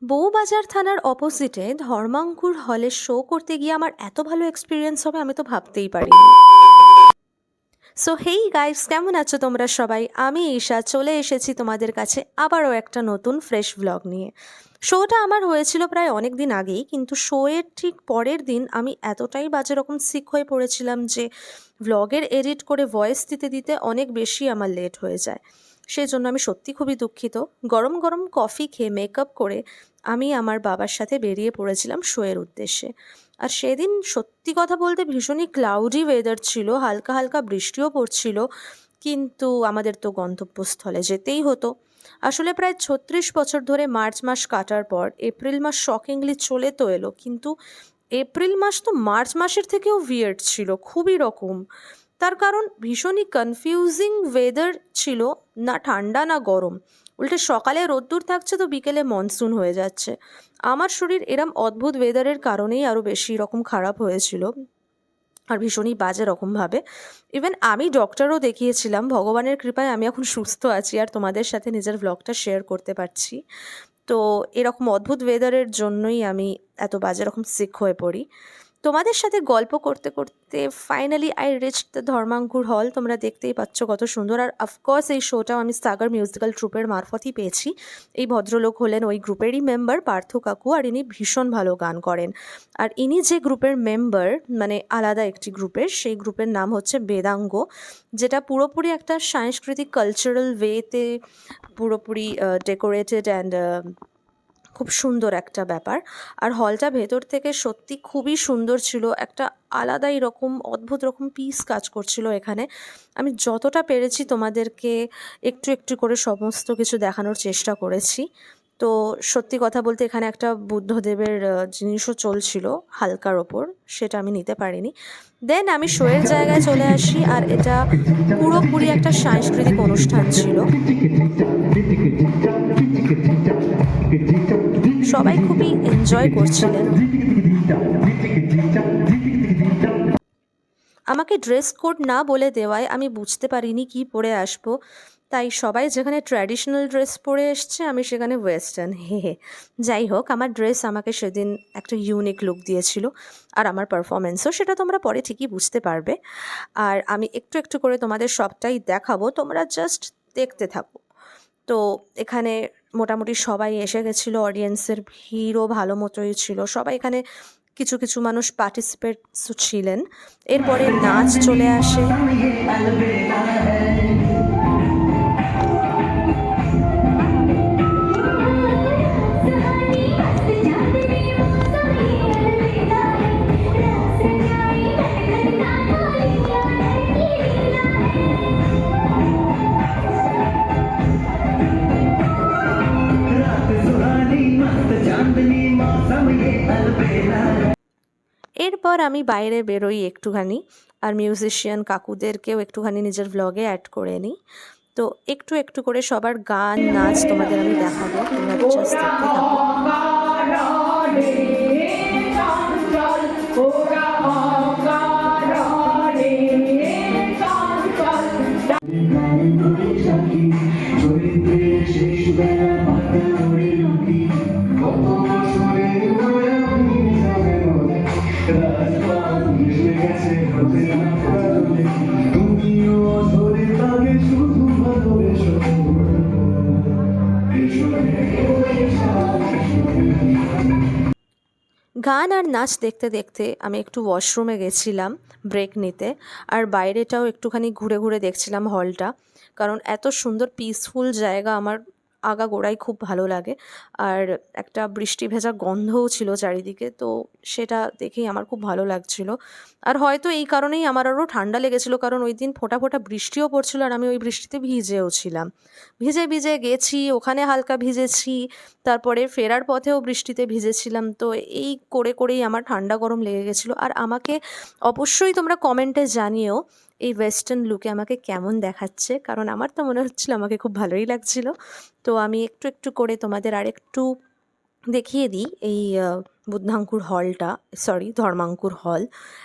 বউবাজার থানার অপোজিটে ধর্মাঙ্কুর হলে শো করতে গিয়ে আমার এত ভালো এক্সপিরিয়েন্স হবে আমি তো ভাবতেই পারিনি। সো হেই গাইস, কেমন আছো তোমরা সবাই? আমি ঈশা চলে এসেছি তোমাদের কাছে আবারও একটা নতুন ফ্রেশ ভ্লগ নিয়ে। শোটা আমার হয়েছিল প্রায় অনেক দিন আগেই, কিন্তু শোয়ের ঠিক পরের দিন আমি এতটাই বাজে রকম সিক হয়ে পড়েছিলাম যে ভ্লগের এডিট করে ভয়েস দিতে দিতে অনেক বেশি আমার লেট হয়ে যায়। সেই জন্য আমি সত্যি খুবই দুঃখিত। গরম গরম কফি খেয়ে মেকআপ করে আমি আমার বাবার সাথে বেরিয়ে পড়েছিলাম শোয়ের উদ্দেশ্যে। আর সেদিন সত্যি কথা বলতে ভীষণই ক্লাউডি ওয়েদার ছিল, হালকা হালকা বৃষ্টিও পড়ছিল, কিন্তু আমাদের তো গন্তব্যস্থলে যেতেই হতো। আসলে প্রায় ৩৬ বছর ধরে মার্চ মাস কাটার পর এপ্রিল মাস শকিংলি চলে তো এলো, কিন্তু এপ্রিল মাস তো মার্চ মাসের থেকেও উইয়ার্ড ছিল, খুবই রকম। তার কারণ ভীষণই কনফিউজিং ওয়েদার ছিল, না ঠান্ডা না গরম, উল্টে সকালে রোদ্দুর থাকছে তো বিকেলে মনসুন হয়ে যাচ্ছে। আমার শরীর এরম অদ্ভুত ওয়েদারের কারণেই আরও বেশি রকম খারাপ হয়েছিল, আর ভীষণই বাজে রকমভাবে। ইভেন আমি ডক্টরও দেখিয়েছিলাম, ভগবানের কৃপায় আমি এখন সুস্থ আছি আর তোমাদের সাথে নিজের ভ্লগটা শেয়ার করতে পারছি। তো এরকম অদ্ভুত ওয়েদারের জন্যই আমি এত বাজে রকম সিক হয়ে পড়ি। তোমাদের সাথে গল্প করতে করতে ফাইনালি আই রিচ দ্য ধর্মাঙ্কুর হল। তোমরা দেখতেই পাচ্ছ কত সুন্দর। আর অফকোর্স এই শোটাও আমি সাগর মিউজিক্যাল ট্রুপের মারফতই পেয়েছি। এই ভদ্রলোক হলেন ওই গ্রুপেরই মেম্বার পার্থ কাকু, আর ইনি ভীষণ ভালো গান করেন। আর ইনি যে গ্রুপের মেম্বার, মানে আলাদা একটি গ্রুপের, সেই গ্রুপের নাম হচ্ছে বেদাঙ্গ, যেটা পুরোপুরি একটা সাংস্কৃতিক কালচারাল ওয়েতে পুরোপুরি ডেকোরেটেড অ্যান্ড খুব সুন্দর একটা ব্যাপার। আর হলটা ভেতর থেকে সত্যি খুবই সুন্দর ছিল, একটা আলাদাই রকম অদ্ভুত রকম পিস কাজ করছিল এখানে। আমি যতটা পেরেছি তোমাদেরকে একটু একটু করে সমস্ত কিছু দেখানোর চেষ্টা করেছি। তো সত্যি কথা বলতে এখানে একটা বুদ্ধদেবের জিনিসও চলছিল হালকার ওপর, সেটা আমি নিতে পারিনি। দেন আমি শোয়ের জায়গায় চলে আসি, আর এটা পুরোপুরি একটা সাংস্কৃতিক অনুষ্ঠান ছিল। সবাই খুবই এনজয় করছিলেন। আমাকে ড্রেস কোড না বলে দেওয়ায় আমি বুঝতে পারিনি কি পরে আসবো, তাই সবাই যেখানে ট্র্যাডিশনাল ড্রেস পরে এসছে আমি সেখানে ওয়েস্টার্ন। হে, যাই হোক, আমার ড্রেস আমাকে সেদিন একটা ইউনিক লুক দিয়েছিল, আর আমার পারফরমেন্সও, সেটা তোমরা পরে ঠিকই বুঝতে পারবে। আর আমি একটু একটু করে তোমাদের সবটাই দেখাবো, তোমরা জাস্ট দেখতে থাকো। তো এখানে মোটামুটি সবাই এসে গেছিলো, অডিয়েন্সের ভিড়ও ভালো মতোই ছিল, সবাই এখানে কিছু কিছু মানুষ পার্টিসিপেটসও ছিলেন। এরপরে নাচ চলে আসে। এরপর আমি বাইরে বেরোই একটুখানি, আর মিউজিশিয়ান কাকুদেরকেও একটুখানি নিজের ভ্লগে অ্যাড করে নিই। তো একটু একটু করে সবার গান নাচ তোমাদের আমি দেখাবো, তোমরা জাস্ট দেখতে থাকো। গান আর নাচ দেখতে দেখতে আমি একটু ওয়াশরুমে গেছিলাম ব্রেক নিতে, আর বাইরেটাও একটুখানি ঘুরে ঘুরে দেখছিলাম হলটা, কারণ এত সুন্দর পিসফুল জায়গা আমার আগাগোড়াই খুব ভালো লাগে। আর একটা বৃষ্টি ভেজা গন্ধও ছিল চারিদিকে, তো সেটা দেখেই আমার খুব ভালো লাগছিল। আর হয়তো এই কারণেই আমার আরও ঠান্ডা লেগেছিলো, কারণ ওই দিন ফোঁটা ফোঁটা বৃষ্টিও পড়ছিল, আর আমি ওই বৃষ্টিতে ভিজেও ছিলাম। ভিজে ভিজে গেছি, ওখানে হালকা ভিজেছি, তারপরে ফেরার পথেও বৃষ্টিতে ভিজেছিলাম। তো এই করে করেই আমার ঠান্ডা গরম লেগে গেছিলো। আর আমাকে অবশ্যই তোমরা কমেন্টে জানিও এই ওয়েস্টার্ন লুকে আমাকে কেমন দেখাচ্ছে, কারণ আমার তো মনে হচ্ছিলো আমাকে খুব ভালোই লাগছিল। তো আমি একটু একটু করে তোমাদের আর একটু দেখিয়ে দিই এই বুদ্ধাঙ্কুর হলটা, সরি ধর্মাঙ্কুর হল,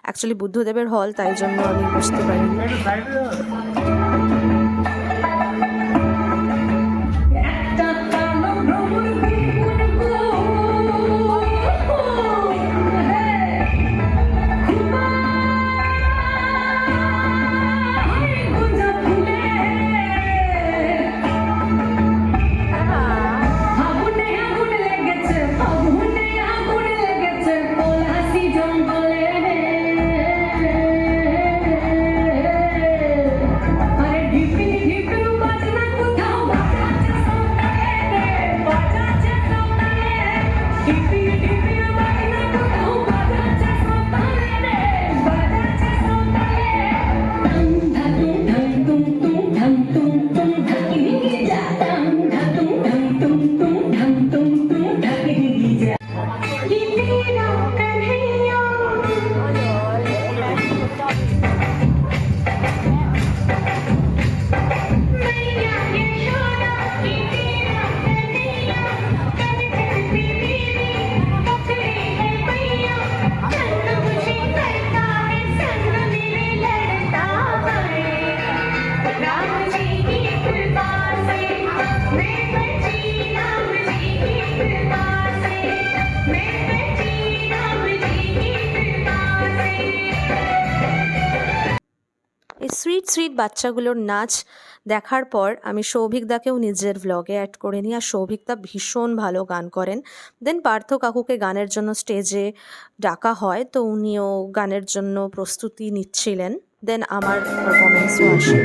অ্যাকচুয়ালি বুদ্ধদেবের হল, তাই জন্য আমি বুঝতে পারিনি। এই সুইট সুইট বাচ্চাগুলোর নাচ দেখার পর আমি সৌভিকদাকেও নিজের ভ্লগে অ্যাড করে নিই। আর সৌভিকদা ভীষণ ভালো গান করেন। দেন পার্থ কাকুকে গানের জন্য স্টেজে ডাকা হয়, তো উনিও গানের জন্য প্রস্তুতি নিচ্ছিলেন। দেন আমার পারফরমেন্সও আসে।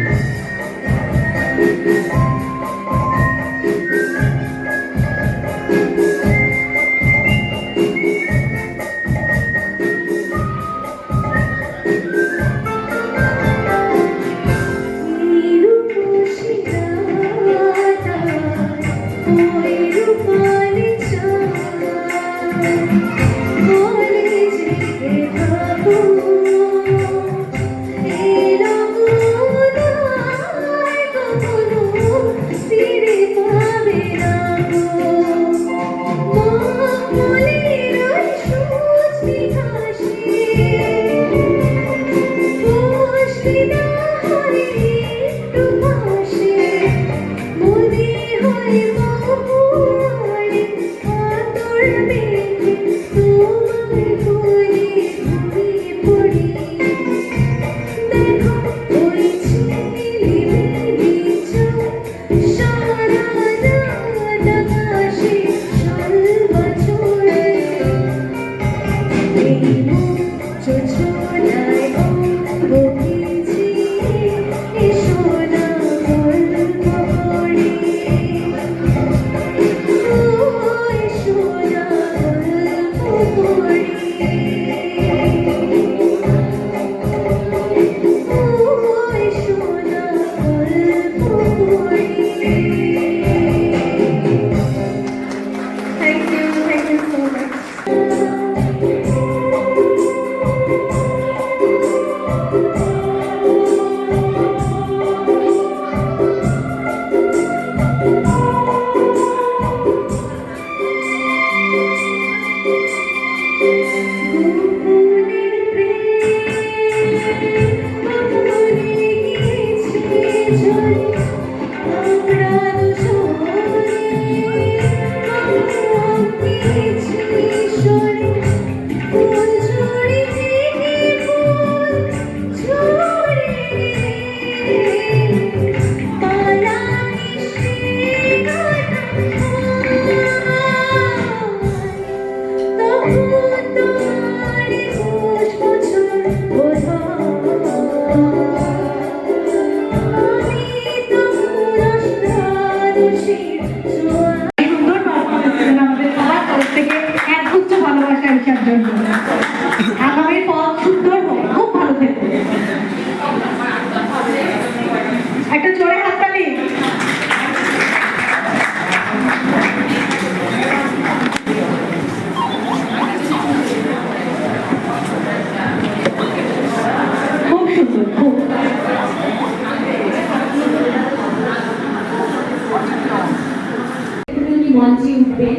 মঞ্চে উঠবেন।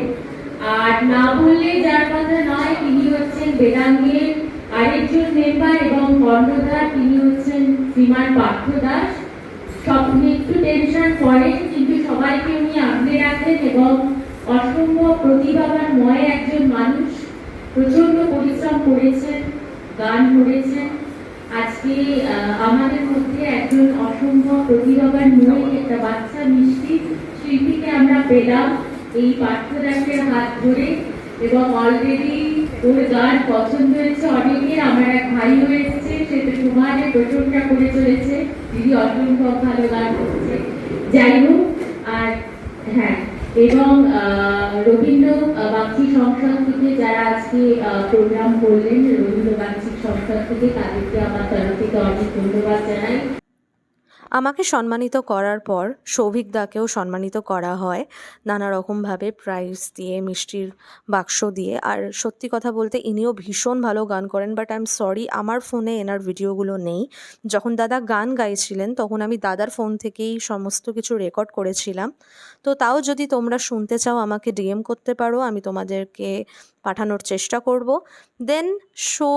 আর না বললে যার কথা নয়, তিনি হচ্ছেন বেদাঙ্গের আরেকজন মেম্বার এবং কর্ণধার, তিনি হচ্ছেন শ্রীমান পার্থ দাস। স্বপ্নে একটু টেনশন করেন, কিন্তু সবাইকে উনি আগলে রাখেন এবং অসম্ভব প্রতিভাবানময় একজন মানুষ। প্রচন্ড পরিশ্রম করেছেন, গান করেছেন। আজকে আমাদের মধ্যে একজন অসম্ভব প্রতিভাবানময় একটা বাচ্চা মিষ্টি শিল্পীকে আমরা পেলাম এই পার্থ দাসের হাত ধরে, এবং অলরেডি ওর গান পছন্দ হয়েছে অনেকের। আমার এক ভাই হয়েছে, সে তো সমাজে প্রশংসা করে চলেছে, দিদি অসম্ভব ভালো গান করছে। যাই হোক, আর হ্যাঁ, এবং রবীন্দ্র বাংশী সংসদ থেকে যারা আজকে প্রোগ্রাম করলেন, রবীন্দ্র বাংশী সংসদ থেকে, তাদেরকে আমার তরফ থেকে অনেক ধন্যবাদ জানাই। আমাকে সম্মানিত করার পর সৌভিক দাকেও সম্মানিত করা হয় নানা রকমভাবে, প্রাইজ দিয়ে, মিষ্টির বাক্স দিয়ে। আর সত্যি কথা বলতে ইনিও ভীষণ ভালো গান করেন, বাট আই এম সরি আমার ফোনে এনার ভিডিওগুলো নেই। যখন দাদা গান গাইছিলেন তখন আমি দাদার ফোন থেকেই সমস্ত কিছু রেকর্ড করেছিলাম। তো তাও যদি তোমরা শুনতে চাও আমাকে ডিএম করতে পারো, আমি তোমাদেরকে পাঠানোর চেষ্টা করব। দেন শো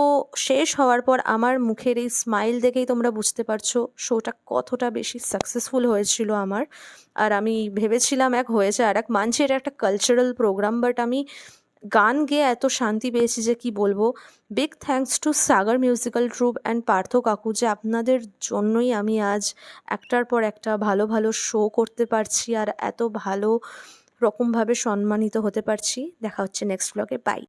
শেষ হওয়ার পর আমার মুখের এই স্মাইল দেখেই তোমরা বুঝতে পারছো শোটা কতটা বেশি সাকসেসফুল হয়েছিল আমার। আর আমি ভেবেছিলাম এক হয়েছে আর এক, মানছি এটা একটা কালচারাল প্রোগ্রাম, বাট আমি গান গেয়ে এত শান্তি পেয়েছি যে কি বলবো। Big thanks to Sagar musical troupe and Partha কাকু, যে আপনাদের জন্যই আমি আজ একটার পর একটা ভালো ভালো শো করতে পারছি আর এত ভালো রকমভাবে সম্মানিত হতে পারছি। দেখা হচ্ছে নেক্সট ব্লগে, বাই।